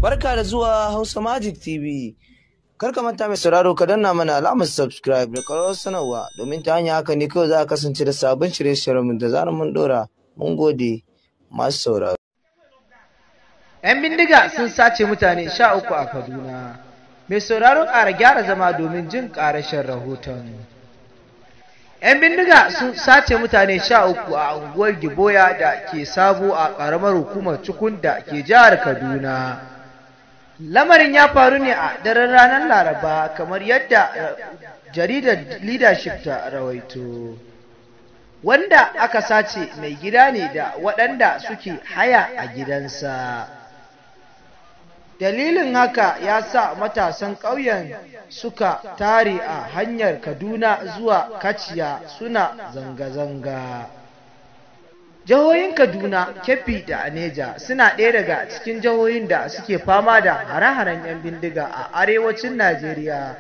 Barka da zuwa Hausa Magic TV. Kar ka manta mai sauraro ka danna mana alamar subscribe da ƙararrawar sanarwa domin ta hanyar haka ne kawai za a kasance da sabon shirye-shiryenmu da zarar mun dora. Mun gode masu sauraro. 'Yan bindiga sun sace mutane 13 a Kaduna. Mai sauraro ƙara gyara zama domin jin ƙarashin rahoton. 'Yan bindiga sun sace mutane 13 a unguwar Giboya da ke Sabo a ƙaramar hukumar Cikun da ke jihar Kaduna. Lamarin ya faru ne a daren ranar Laraba kamar yadda jaridar Leadership ta rawaito. Wanda aka sace mai gida ne da waɗanda suke haya a gidansa. Dalilin haka ya sa matasan ƙauyen suka tare a hanyar Kaduna zuwa Kaciya suna zanga-zanga. Jihohin Kaduna, Kebbi da Neja suna ɗaya daga cikin jihohin da suke fama da hare-haren 'yan bindiga a arewacin Najeriya.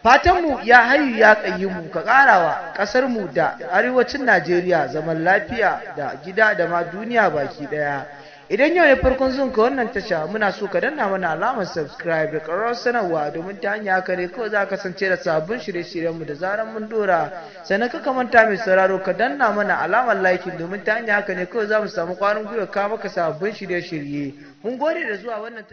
Fatanmu ya hayu ya ƙayyimu ka ƙarawa ƙasarmu da arewacin Najeriya zaman lafiya da gida da ma duniya baki ɗaya. Idan yau ne farkon zuwan ka wannan tasha muna so ka danna mana alamar subscribe da ƙararrawar sanarwa domin ta hanya haka ne kawai za ka kasance da sabbin shirye-shiryenmu da zarar mun dora. Sannan ka manta mai sauraro ka danna mana alamar like domin ta hanya haka ne kawai za mu samu ƙwarin gwiwa ka maka sabbin shirye-shirye. Mun gode da zuwa wannan tasha.